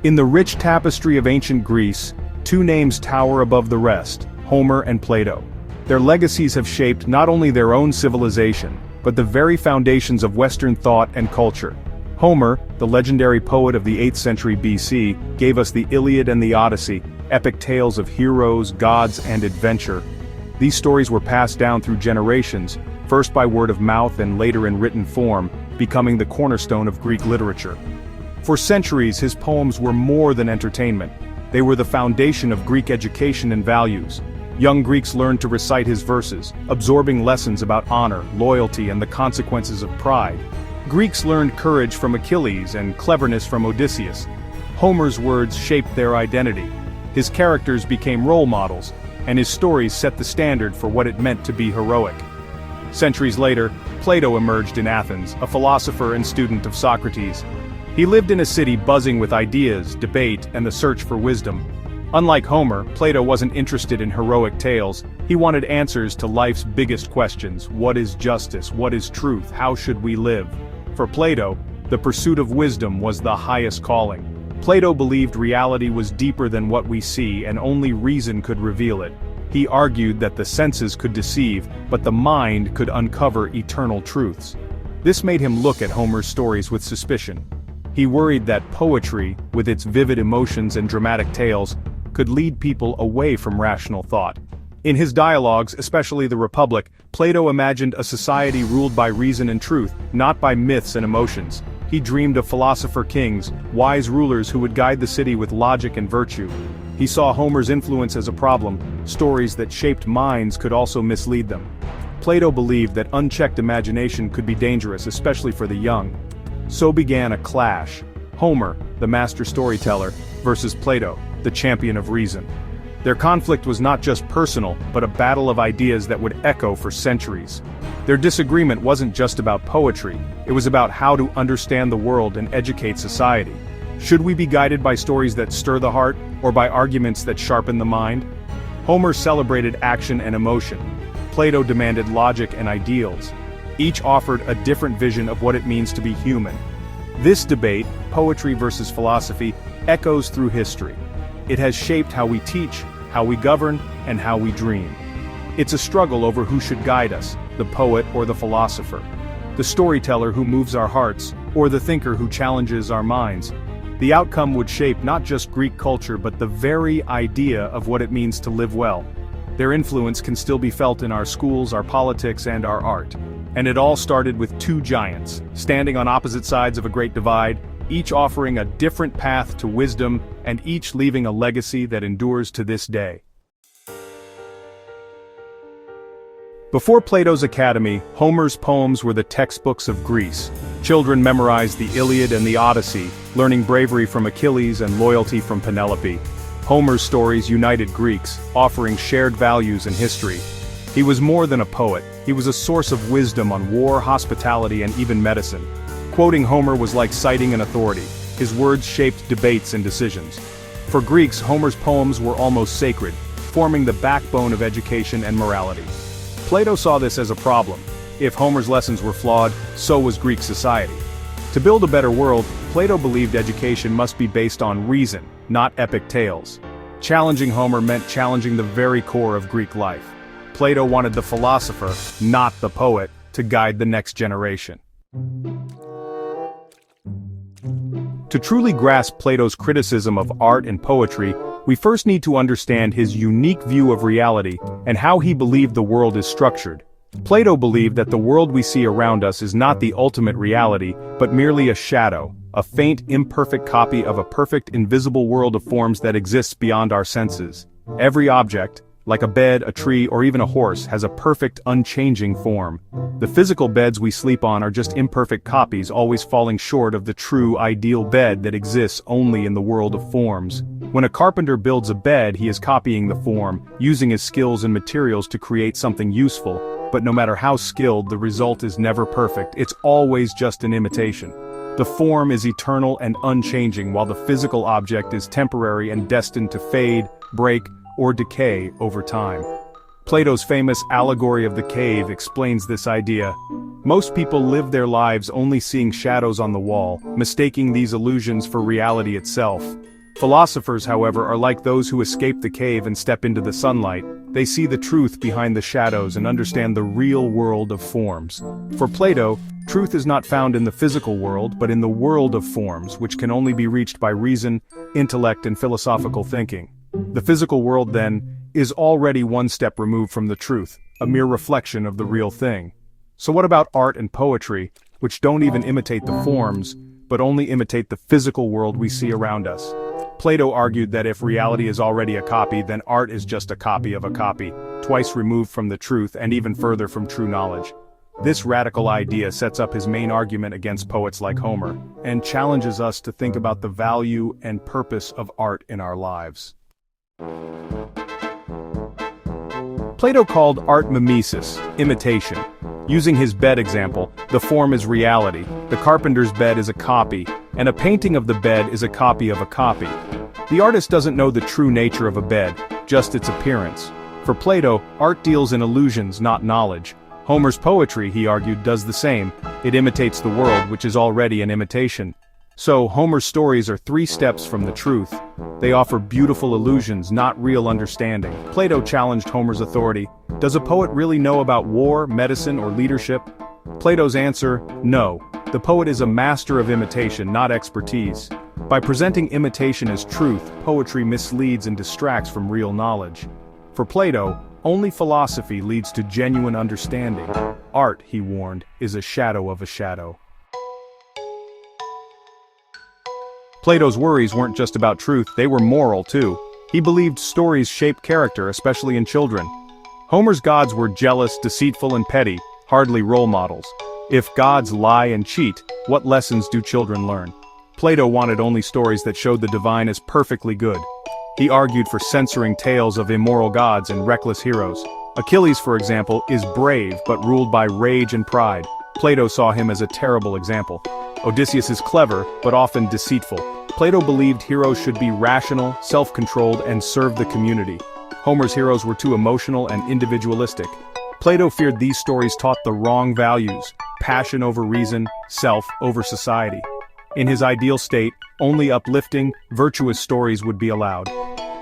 In the rich tapestry of ancient Greece, two names tower above the rest: Homer and Plato. Their legacies have shaped not only their own civilization, but the very foundations of Western thought and culture. Homer, the legendary poet of the 8th century BC, gave us the Iliad and the Odyssey, epic tales of heroes, gods, and adventure. These stories were passed down through generations, first by word of mouth and later in written form, becoming the cornerstone of Greek literature. For centuries, his poems were more than entertainment. They were the foundation of Greek education and values. Young Greeks learned to recite his verses, absorbing lessons about honor, loyalty, and the consequences of pride. Greeks learned courage from Achilles and cleverness from Odysseus. Homer's words shaped their identity. His characters became role models, and his stories set the standard for what it meant to be heroic. Centuries later, Plato emerged in Athens, a philosopher and student of Socrates. He lived in a city buzzing with ideas, debate, and the search for wisdom. Unlike Homer, Plato wasn't interested in heroic tales. He wanted answers to life's biggest questions: what is justice, what is truth, how should we live? For Plato, the pursuit of wisdom was the highest calling. Plato believed reality was deeper than what we see and only reason could reveal it. He argued that the senses could deceive, but the mind could uncover eternal truths. This made him look at Homer's stories with suspicion. He worried that poetry, with its vivid emotions and dramatic tales, could lead people away from rational thought. In his dialogues, especially the Republic, Plato imagined a society ruled by reason and truth, not by myths and emotions. He dreamed of philosopher kings, wise rulers who would guide the city with logic and virtue. He saw Homer's influence as a problem. Stories that shaped minds could also mislead them. Plato believed that unchecked imagination could be dangerous, especially for the young. So began a clash: Homer, the master storyteller, versus Plato, the champion of reason. Their conflict was not just personal, but a battle of ideas that would echo for centuries. Their disagreement wasn't just about poetry, it was about how to understand the world and educate society. Should we be guided by stories that stir the heart, or by arguments that sharpen the mind? Homer celebrated action and emotion. Plato demanded logic and ideals. Each offered a different vision of what it means to be human. This debate, poetry versus philosophy, echoes through history. It has shaped how we teach, how we govern, and how we dream. It's a struggle over who should guide us, the poet or the philosopher, the storyteller who moves our hearts, or the thinker who challenges our minds. The outcome would shape not just Greek culture but the very idea of what it means to live well. Their influence can still be felt in our schools, our politics, and our art. And it all started with two giants, standing on opposite sides of a great divide, each offering a different path to wisdom, and each leaving a legacy that endures to this day. Before Plato's Academy, Homer's poems were the textbooks of Greece. Children memorized the Iliad and the Odyssey, learning bravery from Achilles and loyalty from Penelope. Homer's stories united Greeks, offering shared values and history. He was more than a poet, he was a source of wisdom on war, hospitality, and even medicine. Quoting Homer was like citing an authority. His words shaped debates and decisions. For Greeks, Homer's poems were almost sacred, forming the backbone of education and morality. Plato saw this as a problem. If Homer's lessons were flawed, so was Greek society. To build a better world, Plato believed education must be based on reason, not epic tales. Challenging Homer meant challenging the very core of Greek life. Plato wanted the philosopher, not the poet, to guide the next generation. To truly grasp Plato's criticism of art and poetry, we first need to understand his unique view of reality and how he believed the world is structured. Plato believed that the world we see around us is not the ultimate reality, but merely a shadow, a faint, imperfect copy of a perfect, invisible world of forms that exists beyond our senses. Every object, like a bed, a tree, or even a horse, has a perfect, unchanging form. The physical beds we sleep on are just imperfect copies, always falling short of the true, ideal bed that exists only in the world of forms. When a carpenter builds a bed, he is copying the form, using his skills and materials to create something useful, but no matter how skilled, the result is never perfect, it's always just an imitation. The form is eternal and unchanging, while the physical object is temporary and destined to fade, break, or decay over time. Plato's famous allegory of the cave explains this idea. Most people live their lives only seeing shadows on the wall, mistaking these illusions for reality itself. Philosophers, however, are like those who escape the cave and step into the sunlight. They see the truth behind the shadows and understand the real world of forms. For Plato, truth is not found in the physical world but in the world of forms, which can only be reached by reason, intellect, and philosophical thinking. The physical world, then, is already one step removed from the truth, a mere reflection of the real thing. So what about art and poetry, which don't even imitate the forms, but only imitate the physical world we see around us? Plato argued that if reality is already a copy, then art is just a copy of a copy, twice removed from the truth and even further from true knowledge. This radical idea sets up his main argument against poets like Homer, and challenges us to think about the value and purpose of art in our lives. Plato called art mimesis, imitation. Using his bed example, the form is reality, the carpenter's bed is a copy, and a painting of the bed is a copy of a copy. The artist doesn't know the true nature of a bed, just its appearance. For Plato, art deals in illusions, not knowledge. Homer's poetry, he argued, does the same. It imitates the world, which is already an imitation. So, Homer's stories are 3 steps from the truth. They offer beautiful illusions, not real understanding. Plato challenged Homer's authority. Does a poet really know about war, medicine, or leadership? Plato's answer, no. The poet is a master of imitation, not expertise. By presenting imitation as truth, poetry misleads and distracts from real knowledge. For Plato, only philosophy leads to genuine understanding. Art, he warned, is a shadow of a shadow. Plato's worries weren't just about truth, they were moral too. He believed stories shape character, especially in children. Homer's gods were jealous, deceitful, and petty, hardly role models. If gods lie and cheat, what lessons do children learn? Plato wanted only stories that showed the divine as perfectly good. He argued for censoring tales of immoral gods and reckless heroes. Achilles, for example, is brave but ruled by rage and pride. Plato saw him as a terrible example. Odysseus is clever, but often deceitful. Plato believed heroes should be rational, self-controlled, and serve the community. Homer's heroes were too emotional and individualistic. Plato feared these stories taught the wrong values: passion over reason, self over society. In his ideal state, only uplifting, virtuous stories would be allowed.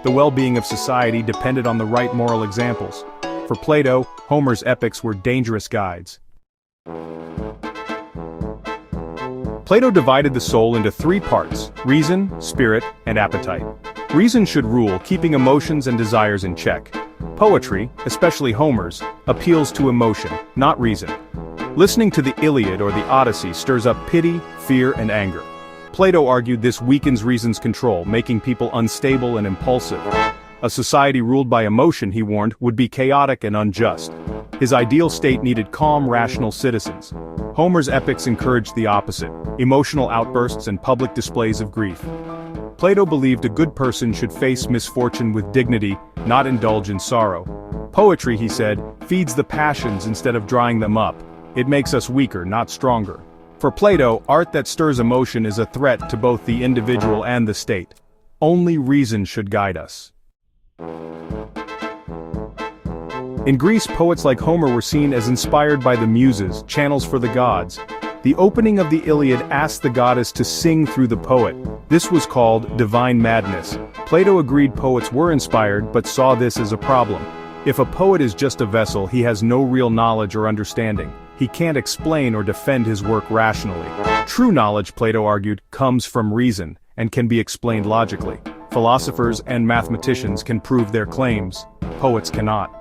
The well-being of society depended on the right moral examples. For Plato, Homer's epics were dangerous guides. Plato divided the soul into 3 parts: reason, spirit, and appetite. Reason should rule, keeping emotions and desires in check. Poetry, especially Homer's, appeals to emotion, not reason. Listening to the Iliad or the Odyssey stirs up pity, fear, and anger. Plato argued this weakens reason's control, making people unstable and impulsive. A society ruled by emotion, he warned, would be chaotic and unjust. His ideal state needed calm, rational citizens. Homer's epics encouraged the opposite: emotional outbursts and public displays of grief. Plato believed a good person should face misfortune with dignity, not indulge in sorrow. Poetry, he said, feeds the passions instead of drying them up. It makes us weaker, not stronger. For Plato, art that stirs emotion is a threat to both the individual and the state. Only reason should guide us. In Greece, poets like Homer were seen as inspired by the muses, channels for the gods. The opening of the Iliad asked the goddess to sing through the poet. This was called divine madness. Plato agreed poets were inspired, but saw this as a problem. If a poet is just a vessel, he has no real knowledge or understanding. He can't explain or defend his work rationally. True knowledge, Plato argued, comes from reason, and can be explained logically. Philosophers and mathematicians can prove their claims. Poets cannot.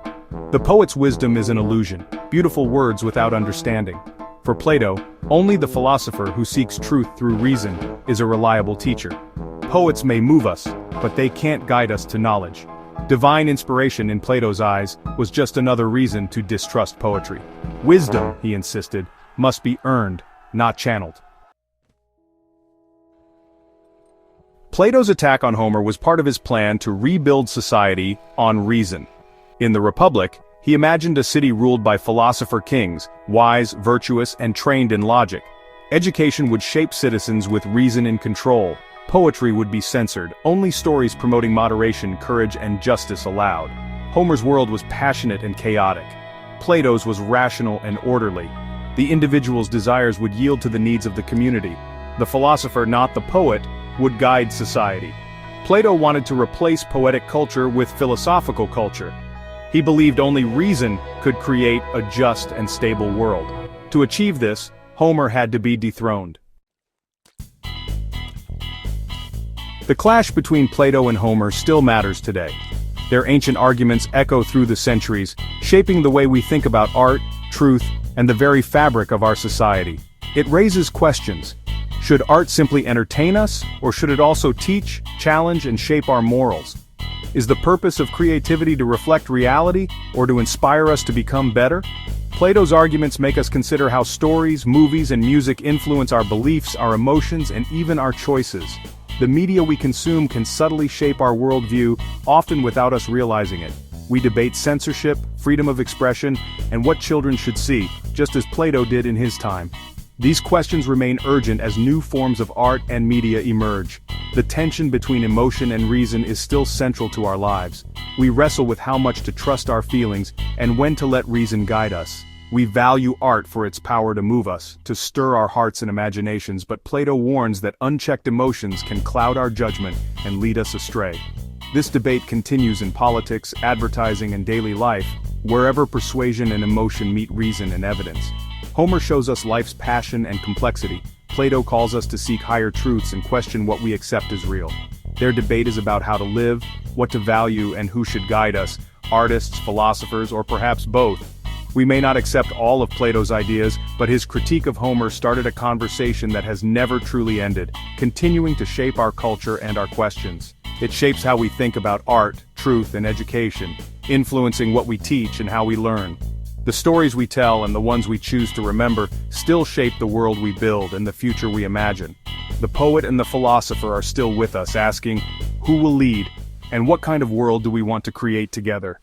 The poet's wisdom is an illusion, beautiful words without understanding. For Plato, only the philosopher who seeks truth through reason is a reliable teacher. Poets may move us, but they can't guide us to knowledge. Divine inspiration, in Plato's eyes, was just another reason to distrust poetry. Wisdom, he insisted, must be earned, not channeled. Plato's attack on Homer was part of his plan to rebuild society on reason. In the Republic, he imagined a city ruled by philosopher kings, wise, virtuous, and trained in logic. Education would shape citizens with reason in control. Poetry would be censored, only stories promoting moderation, courage, and justice allowed. Homer's world was passionate and chaotic. Plato's was rational and orderly. The individual's desires would yield to the needs of the community. The philosopher, not the poet, would guide society. Plato wanted to replace poetic culture with philosophical culture. He believed only reason could create a just and stable world. To achieve this, Homer had to be dethroned. The clash between Plato and Homer still matters today. Their ancient arguments echo through the centuries, shaping the way we think about art, truth, and the very fabric of our society. It raises questions. Should art simply entertain us, or should it also teach, challenge, and shape our morals? Is the purpose of creativity to reflect reality, or to inspire us to become better? Plato's arguments make us consider how stories, movies, and music influence our beliefs, our emotions, and even our choices. The media we consume can subtly shape our worldview, often without us realizing it. We debate censorship, freedom of expression, and what children should see, just as Plato did in his time. These questions remain urgent as new forms of art and media emerge. The tension between emotion and reason is still central to our lives. We wrestle with how much to trust our feelings and when to let reason guide us. We value art for its power to move us, to stir our hearts and imaginations, but Plato warns that unchecked emotions can cloud our judgment and lead us astray. This debate continues in politics, advertising, and daily life, wherever persuasion and emotion meet reason and evidence. Homer shows us life's passion and complexity. Plato calls us to seek higher truths and question what we accept as real. Their debate is about how to live, what to value, and who should guide us, artists, philosophers, or perhaps both. We may not accept all of Plato's ideas, but his critique of Homer started a conversation that has never truly ended, continuing to shape our culture and our questions. It shapes how we think about art, truth, and education, influencing what we teach and how we learn. The stories we tell and the ones we choose to remember still shape the world we build and the future we imagine. The poet and the philosopher are still with us, asking, who will lead, and what kind of world do we want to create together?